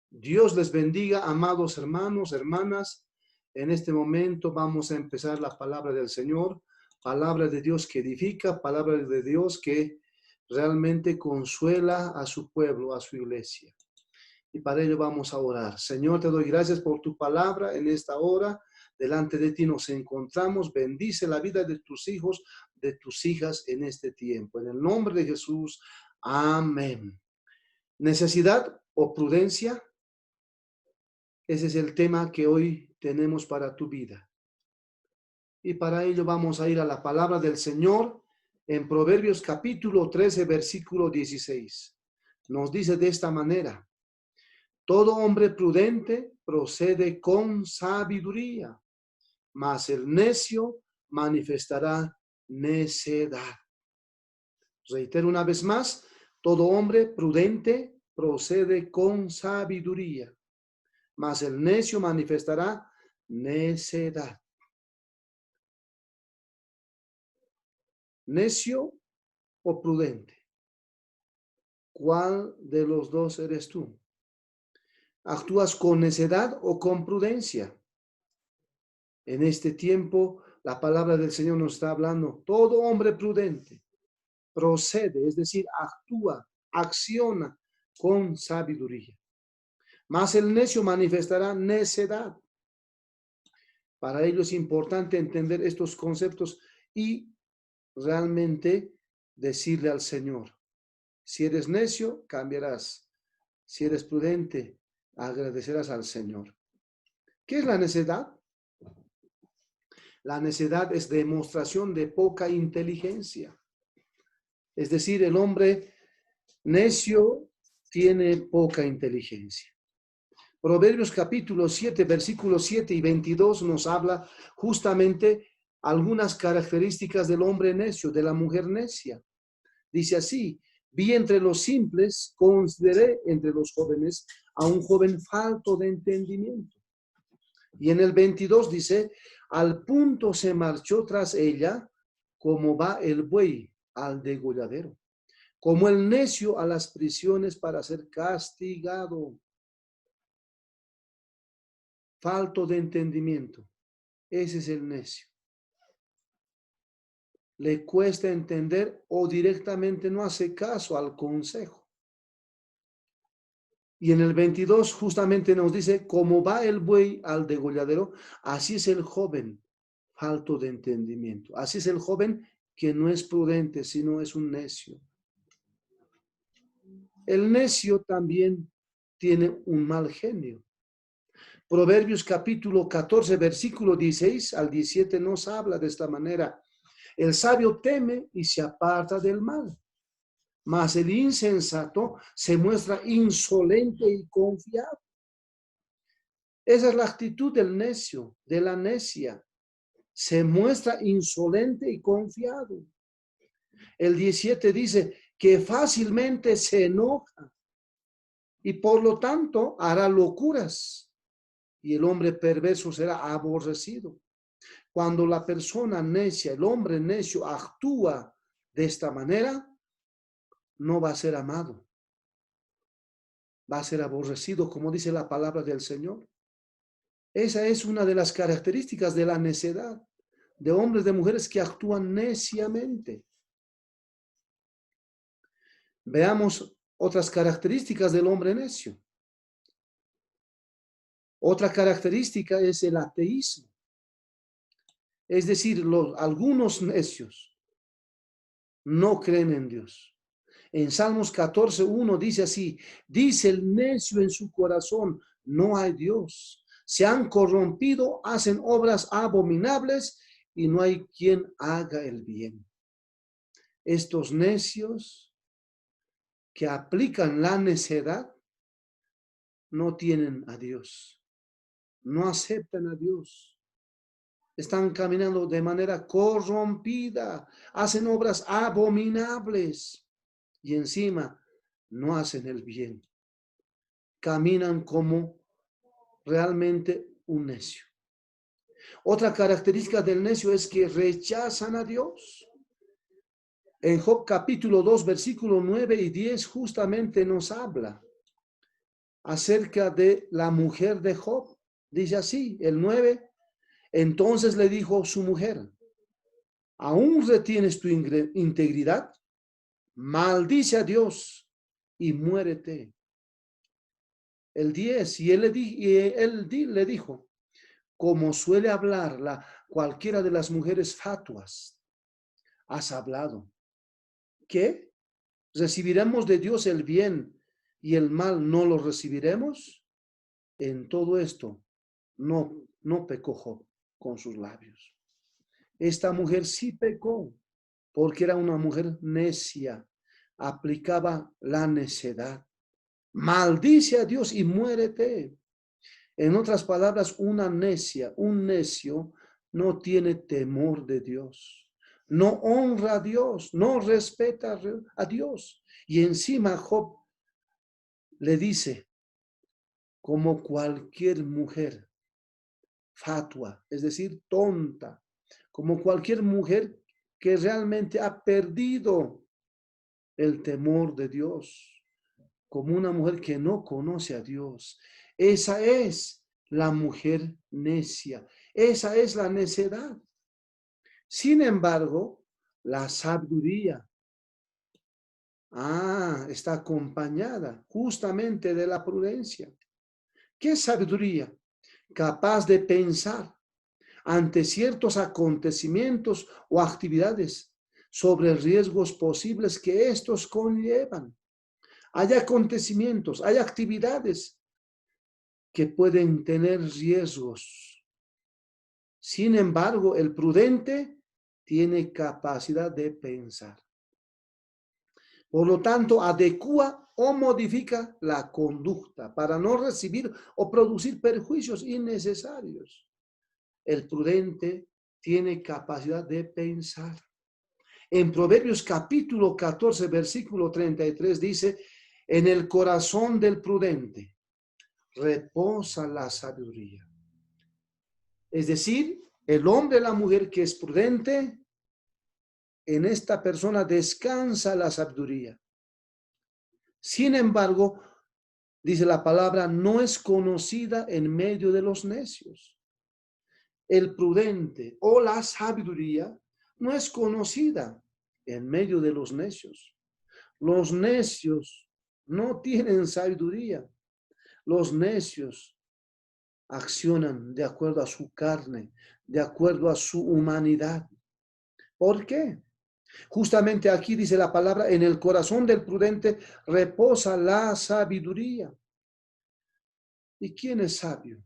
Dios les bendiga, amados hermanos, hermanas. En este momento vamos a empezar la palabra del Señor, palabra de Dios que edifica, palabra de Dios que realmente consuela a su pueblo, a su iglesia. Y para ello vamos a orar. Señor, te doy gracias por tu palabra en esta hora. Delante de ti nos encontramos. Bendice la vida de tus hijos, de tus hijas en este tiempo. En el nombre de Jesús. Amén. ¿Necesidad o prudencia? Ese es el tema que hoy tenemos para tu vida. Y para ello vamos a ir a la palabra del Señor en Proverbios capítulo 13, versículo 16. Nos dice de esta manera: todo hombre prudente procede con sabiduría, mas el necio manifestará necedad. Reitero una vez más, todo hombre prudente procede con sabiduría, mas el necio manifestará necedad. ¿Necio o prudente? ¿Cuál de los dos eres tú? ¿Actúas con necedad o con prudencia? En este tiempo, la palabra del Señor nos está hablando. Todo hombre prudente procede, es decir, actúa, acciona con sabiduría. Mas el necio manifestará necedad. Para ello es importante entender estos conceptos y realmente decirle al Señor: si eres necio, cambiarás. Si eres prudente, agradecerás al Señor. ¿Qué es la necedad? La necedad es demostración de poca inteligencia. Es decir, el hombre necio tiene poca inteligencia. Proverbios capítulo 7, versículos 7 y 22 nos habla justamente algunas características del hombre necio, de la mujer necia. Dice así: vi entre los simples, consideré entre los jóvenes a un joven falto de entendimiento. Y en el 22 dice: al punto se marchó tras ella, como va el buey al degolladero, como el necio a las prisiones para ser castigado. Falto de entendimiento. Ese es el necio. Le cuesta entender o directamente no hace caso al consejo. Y en el 22 justamente nos dice: como va el buey al degolladero, así es el joven falto de entendimiento. Así es el joven que no es prudente, sino es un necio. El necio también tiene un mal genio. Proverbios capítulo 14, versículo 16 al 17 nos habla de esta manera: el sabio teme y se aparta del mal, mas el insensato se muestra insolente y confiado. Esa es la actitud del necio, de la necia. Se muestra insolente y confiado. El 17 dice que fácilmente se enoja y por lo tanto hará locuras, y el hombre perverso será aborrecido. Cuando la persona necia, el hombre necio, actúa de esta manera, no va a ser amado. Va a ser aborrecido, como dice la palabra del Señor. Esa es una de las características de la necedad, de hombres, de mujeres que actúan neciamente. Veamos otras características del hombre necio. Otra característica es el ateísmo. Es decir, algunos necios no creen en Dios. En Salmos 14:1 dice así: dice el necio en su corazón, no hay Dios. Se han corrompido, hacen obras abominables y no hay quien haga el bien. Estos necios que aplican la necedad no tienen a Dios, no aceptan a Dios. Están caminando de manera corrompida, hacen obras abominables y encima no hacen el bien. Caminan como realmente un necio. Otra característica del necio es que rechazan a Dios. En Job capítulo 2, versículo 9 y 10 justamente nos habla. acerca de la mujer de Job. Dice así, el 9. Entonces le dijo su mujer, ¿aún retienes tu integridad? Maldice a Dios y muérete. El 10, y él le dijo, como suele hablar cualquiera de las mujeres fatuas, has hablado. ¿Qué? ¿Recibiremos de Dios el bien y el mal no lo recibiremos? En todo esto no pecó Job con sus labios. Esta mujer sí pecó porque era una mujer necia, aplicaba la necedad. Maldice a Dios y muérete. En otras palabras, una necia, un necio no tiene temor de Dios, no honra a Dios, no respeta a Dios. Y encima Job le dice, como cualquier mujer fatua, es decir, tonta, como cualquier mujer que realmente ha perdido el temor de Dios, como una mujer que no conoce a Dios. Esa es la mujer necia, esa es la necedad. Sin embargo, la sabiduría está acompañada justamente de la prudencia. ¿Qué sabiduría? Capaz de pensar ante ciertos acontecimientos o actividades sobre riesgos posibles que estos conllevan. Hay acontecimientos, hay actividades que pueden tener riesgos. Sin embargo, el prudente tiene capacidad de pensar. Por lo tanto, adecua o modifica la conducta para no recibir o producir perjuicios innecesarios. El prudente tiene capacidad de pensar. En Proverbios capítulo 14, versículo 33 dice, en el corazón del prudente reposa la sabiduría. Es decir, el hombre y la mujer que es prudente, en esta persona descansa la sabiduría. Sin embargo, dice la palabra, no es conocida en medio de los necios. El prudente o la sabiduría no es conocida en medio de los necios. Los necios no tienen sabiduría. Los necios accionan de acuerdo a su carne, de acuerdo a su humanidad. ¿Por qué? Justamente aquí dice la palabra, en el corazón del prudente reposa la sabiduría. ¿Y quién es sabio?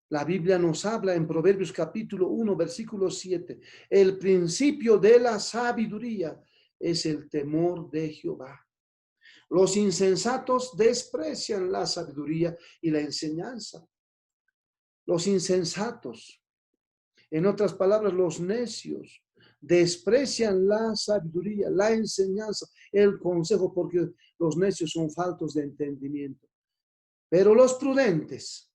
La Biblia nos habla en Proverbios capítulo 1, versículo 7. El principio de la sabiduría es el temor de Jehová. Los insensatos desprecian la sabiduría y la enseñanza. Los insensatos, en otras palabras, los necios, desprecian la sabiduría, la enseñanza, el consejo, porque los necios son faltos de entendimiento. Pero los prudentes,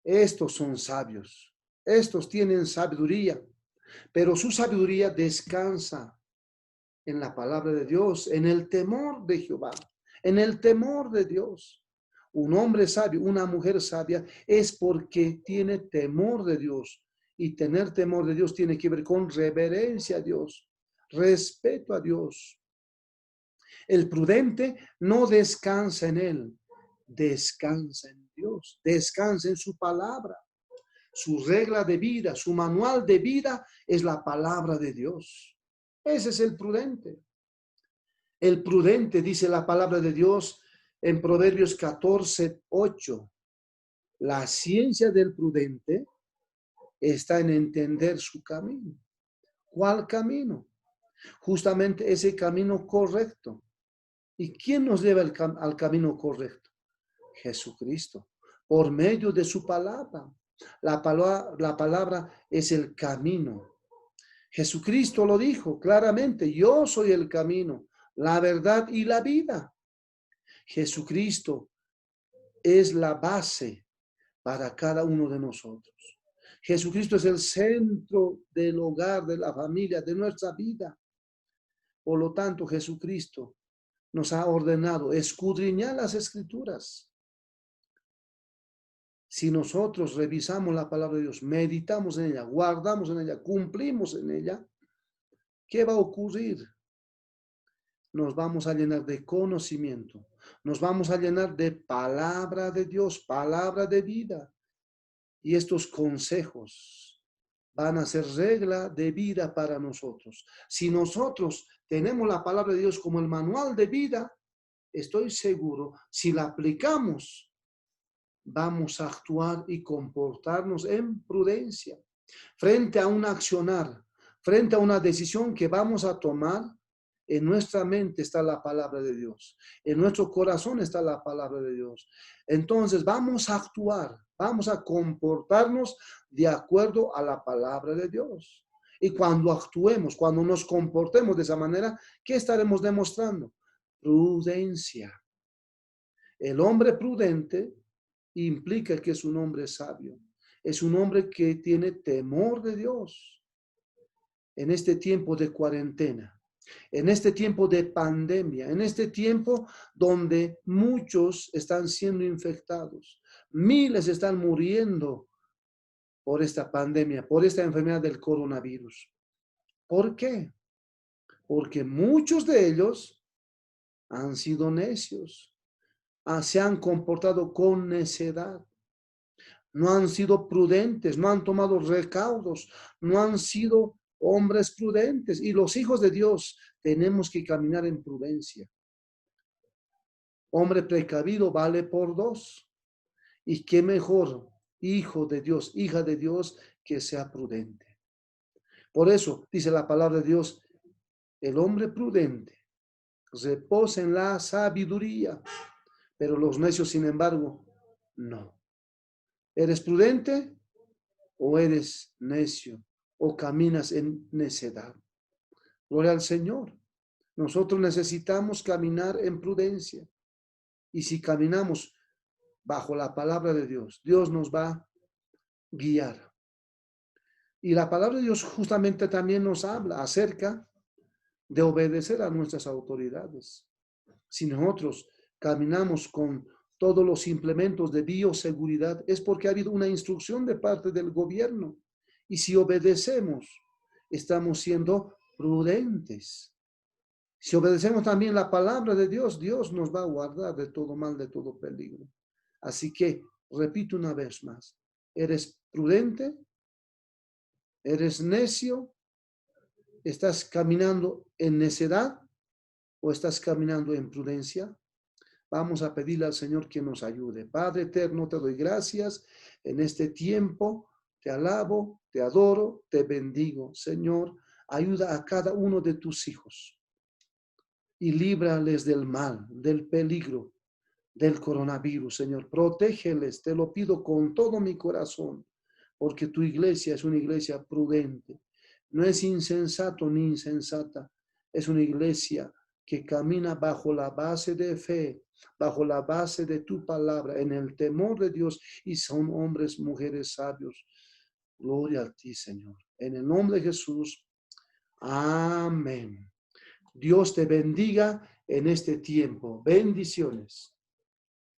estos son sabios, estos tienen sabiduría, pero su sabiduría descansa en la palabra de Dios, en el temor de Jehová, en el temor de Dios. Un hombre sabio, una mujer sabia, es porque tiene temor de Dios. Y tener temor de Dios tiene que ver con reverencia a Dios, respeto a Dios. El prudente no descansa en él, descansa en Dios, descansa en su palabra. Su regla de vida, su manual de vida es la palabra de Dios. Ese es el prudente. El prudente, dice la palabra de Dios en Proverbios 14, 8. La ciencia del prudente está en entender su camino. ¿Cuál camino? Justamente ese camino correcto. ¿Y quién nos lleva al camino correcto? Jesucristo, por medio de su palabra. La palabra es el camino. Jesucristo lo dijo claramente, yo soy el camino, la verdad y la vida. Jesucristo es la base para cada uno de nosotros. Jesucristo es el centro del hogar, de la familia, de nuestra vida. Por lo tanto, Jesucristo nos ha ordenado escudriñar las Escrituras. Si nosotros revisamos la palabra de Dios, meditamos en ella, guardamos en ella, cumplimos en ella, ¿qué va a ocurrir? Nos vamos a llenar de conocimiento, nos vamos a llenar de palabra de Dios, palabra de vida. Y estos consejos van a ser regla de vida para nosotros. Si nosotros tenemos la palabra de Dios como el manual de vida, estoy seguro, si la aplicamos, vamos a actuar y comportarnos en prudencia. Frente a un accionar, frente a una decisión que vamos a tomar, en nuestra mente está la palabra de Dios. En nuestro corazón está la palabra de Dios. Entonces vamos a actuar, vamos a comportarnos de acuerdo a la palabra de Dios. Y cuando actuemos, cuando nos comportemos de esa manera, ¿qué estaremos demostrando? Prudencia. El hombre prudente implica que es un hombre sabio. Es un hombre que tiene temor de Dios. En este tiempo de cuarentena, en este tiempo de pandemia, en este tiempo donde muchos están siendo infectados, miles están muriendo por esta pandemia, por esta enfermedad del coronavirus. ¿Por qué? Porque muchos de ellos han sido necios, se han comportado con necedad, no han sido prudentes, no han tomado recaudos, no han sido hombres prudentes. Y los hijos de Dios tenemos que caminar en prudencia. Hombre precavido vale por dos. Y qué mejor hijo de Dios, hija de Dios, que sea prudente. Por eso dice la palabra de Dios, el hombre prudente reposa en la sabiduría, pero los necios, sin embargo, no. ¿Eres prudente o eres necio o caminas en necedad? Gloria al Señor. Nosotros necesitamos caminar en prudencia. Y si caminamos bajo la palabra de Dios, Dios nos va a guiar. Y la palabra de Dios justamente también nos habla acerca de obedecer a nuestras autoridades. Si nosotros caminamos con todos los implementos de bioseguridad, es porque ha habido una instrucción de parte del gobierno. Y si obedecemos, estamos siendo prudentes. Si obedecemos también la palabra de Dios, Dios nos va a guardar de todo mal, de todo peligro. Así que, repito una vez más, ¿eres prudente? ¿Eres necio? ¿Estás caminando en necedad o estás caminando en prudencia? Vamos a pedirle al Señor que nos ayude. Padre eterno, te doy gracias en este tiempo. Te alabo, te adoro, te bendigo. Señor, ayuda a cada uno de tus hijos y líbrales del mal, del peligro, del coronavirus. Señor, protégeles, te lo pido con todo mi corazón, porque tu iglesia es una iglesia prudente. No es insensato ni insensata, es una iglesia que camina bajo la base de fe, bajo la base de tu palabra, en el temor de Dios, y son hombres, mujeres sabios. Gloria a ti, Señor. En el nombre de Jesús. Amén. Dios te bendiga en este tiempo. Bendiciones.